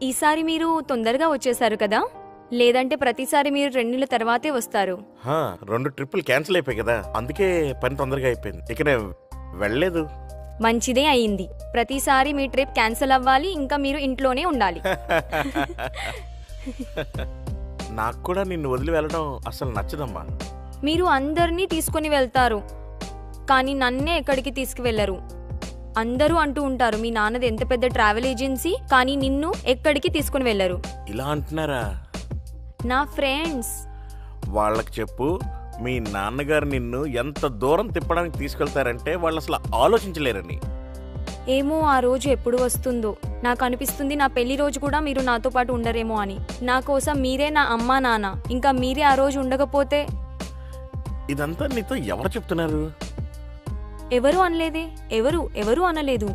ఈసారి మీరు తొందరగా వచ్చేసారు కదా, లేదంటే ప్రతిసారి మీరు 2 నెలల తర్వాతే వస్తారు. 2 ట్రిప్పులు క్యాన్సిల్ అయిపోయాయి కదా, అందుకే పని తొందరగా అయిపోయింది. ఇక నేను వెళ్ళలేదు. మంచిదే అయింది. ప్రతిసారి మీ ట్రిప్ క్యాన్సిల్ అవ్వాలి, ఇంకా మీరు ఇంట్లోనే ఉండాలి. నాకు కూడా నిన్ను వదిలి వెళ్ళడం అసలు నచ్చదమ్మా. మీరు అందరినీ తీసుకుని వెళ్తారు, కానీ నన్నే ఎక్కడికి తీసుకువెళ్లరు. అందరూ అంటూ ఉంటారు మీ నాన్నది ఎంత పెద్ద ట్రావెల్ ఏజెన్సీ, కానీ నిన్ను ఎక్కడికి తీసుకుని వెళ్లరు. ఇలా అంటున్నారా? నా ఫ్రెండ్స్. వాళ్ళకి చెప్పు, మీ నాన్నగారు నిన్ను ఎంత దూరం తిప్పడానికి తీసుకెళ్తారంటే వాళ్ళు అసలు ఆలోచించలేరని. ఏమో ఆ రోజు ఎప్పుడు వస్తుందో. నాకు అనిపిస్తుంది నా పెళ్లి రోజు కూడా మీరు నాతో పాటు ఉండరేమో అని. నా కోసం మీరే నా అమ్మా నాన్న, ఇంకా మీరే ఆ రోజు ఉండకపోతే. ఇదంతా నీతో ఎవరు చెప్తున్నారు? ఎవరు అనలేదే, ఎవరు అనలేదు.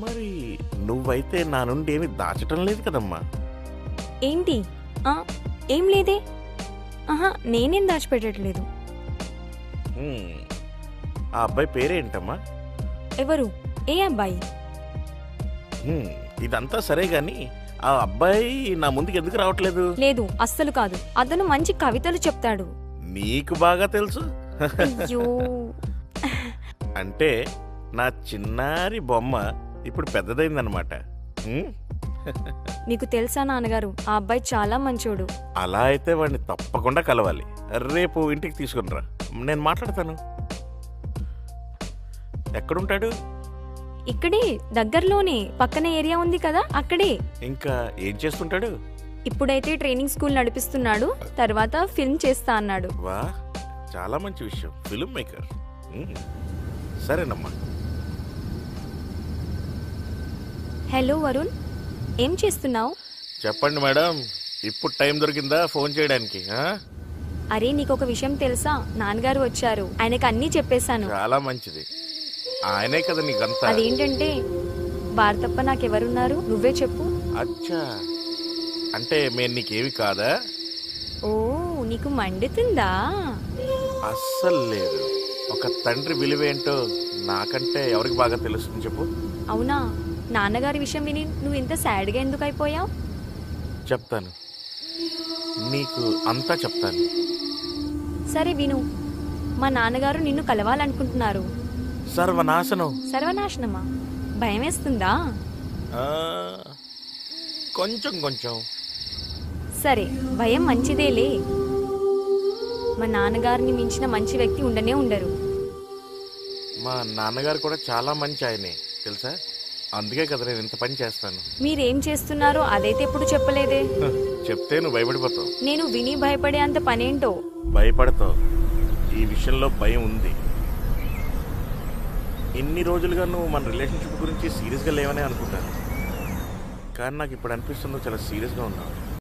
మరి నువ్వైతే నా నుండి ఏమి దాచటం లేదు కదమ్మా. ఏంటి? ఏం లేదే. నేనేం దాచిపెట్టట్లేదు. ఆ అబ్బాయి పేరేంటమ్మా? ఎవరు? ఏ అబ్బాయి? ఇదంతా సరే గాని ఆ అబ్బాయి నా ముందుకు ఎందుకు రావట్లేదు? లేదు, అస్సలు కాదు. అతను మంచి కవితలు చెప్తాడు. నీకు బాగా తెలుసు. అయ్యో. అంటే నా చిన్నారి బొమ్మ ఇప్పుడు పెద్దదైందనమాట. మీకు తెలుసా నాన్నగారు, ఆ అబ్బాయి చాలా మంచోడు. అలా అయితే వాడిని తప్పకుండా కలవాలి. రేపు ఇంటికి తీసుకునిరా, నేను మాట్లాడతాను. ఎక్కడుంటాడు? ఇక్కడే దగ్గరలోనే, పక్కన ఏరియా ఉంది కదా, అక్కడే. ఇంకా ఏం చేస్తుంటాడు? ఇప్పుడైతే ట్రైనింగ్ స్కూల్ నడిపిస్తున్నాడు, తర్వాత ఫిల్మ్ చేస్తా అన్నాడు. వా, చాలా మంచి విషయం. Film maker. సరేనమ్మా. హలో వరుణ్, ఏం చేస్తున్నావు? చెప్పండి మేడం, ఇప్పుడు టైం దొరికిందా ఫోన్ చేయడానికి? అరే నీకు ఒక విషయం తెలుసా, నాన్నగారు వచ్చారు, ఆయనకు అన్నీ చెప్పేశాను. చాలా మంచిది. ఆయనే కదా నీకంతా. అదేంటంటే వారు తప్ప నాకెవరున్నారు, నువ్వే చెప్పు. అచ్చా, అంటే మేము నీకేవి కాదా? ఓ, నీకు మండుతుందా? అస్సలు లేదు. ఒక తండ్రి విలువేంటో నాకంటే ఎవరికి బాగా తెలుస్తుంది చెప్పు. అవునా? నాన్నగారి విషయం విని నువ్వు ఇంత సాడ్గా ఎందుకు అయిపోయావు? చెప్తాను, నీకు అంతా చెప్తాను. సరే విను. మా నాన్నగారు నిన్ను కలవాలనుకుంటున్నారు. సర్వనాశనం. సర్వనాశనమా? భయం వేస్తుందా? కొంచెం కొంచెం. సరే, భయం మంచిదేలే. మా నాన్నగారిని మించిన మంచి వ్యక్తి ఉండనే ఉండరు. మా నాన్నగారు కూడా చాలా మంచి ఆయనే తెలుసా, అందుకే కదా నేను ఇంత పని చేస్తాను. మీరేం చేస్తున్నారో అదైతే ఎప్పుడు చెప్పలేదే. చెప్తే నువ్వు భయపడిపోతావు. నేను విని భయపడే అంత పనేంటో. భయపడతావు. ఈ విషయంలో భయం ఉంది. ఇన్ని రోజులుగా నువ్వు మన రిలేషన్షిప్ గురించి సీరియస్గా లేవనే అనుకుంటాను, కానీ నాకు ఇప్పుడు అనిపిస్తుందో చాలా సీరియస్గా ఉన్నావు.